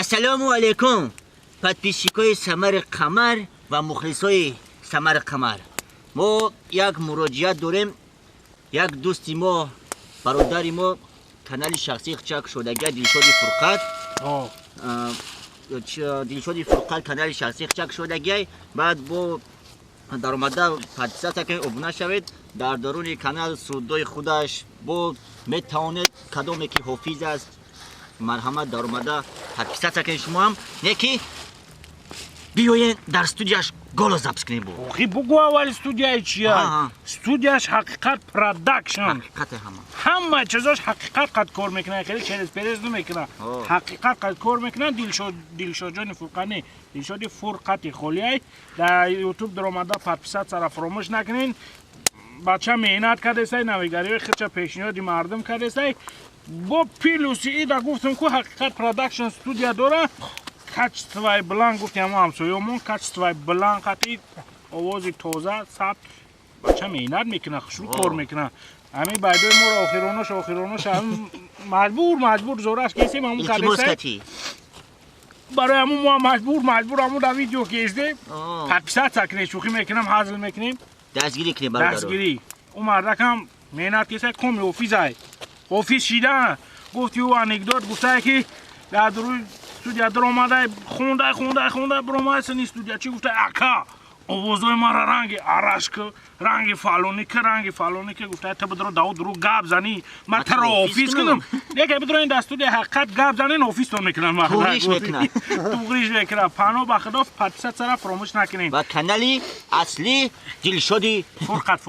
السلام علیکم подписчикای سمر قمر و مخلصای سمر قمر. ما یک مراجعت داریم. یک دوستی ما برادری ما کانال شخصی چک شدگی دلشاد فرقت دلشاد فرقت کانال شخصی چک شدگی بعد با در اومده پادکست که ابونه شوید در درون کانال سودای خودش با میتواند کدامی که حافظ است مرحمت در اومده پادکست که شما هم یکی بیاین در استودیوش گالو زبط کنیم. خی بگو اول استودیوی چیه؟ استودیوش حقیقت پروداکشن. حقیقت همه چیزاش حقیقت قد کار میکنه، خیلی چرز پرز نمیکنه. حقیقت قد کار میکنه. دلشاد جان فرقانی، دلشاد فرقت خلیای در یوتیوب در اومده پادکست سر فراموش نکنین. بچه مهنت کرده سای نویگری خیلی پیشنهادی مردم کرده سای با پیلوسی ایدا گفتم که حقیقت پروداکشن استودیو داره. کچ بلند گفتیم ما همسایه‌مون کچ بلند خطی آواز تازه ثبت بچه مهنت میکنه شروع کار میکنه. همین بعدای ما رو آخرانش هم مجبور زورش کسیم همون کرده برای همون ما مجبور همون در ویدیو کشده پادکست تکنه شوخی میکنم حاضر میکنیم دستگیری کنیم برادر. دستگیری اون مردک هم مهنت کسه کمی اوفیس شیده گفتی او انکدوت گفته که در روی استودیو در آمده خونده برامه سن استودیو چی گفته اکا آوازای ما را رنگ عرشک رنگ فالونیک گفته تا بدرو درو گاب زنی من تا را آفیس کنم یکی بدرو این استودیو حقیقت گاب زنی آفیس تو میکنن توغریش میکنن پانو بخداف پادکست سره فراموش نکنین و کانالی اصلی دلشاد فرقت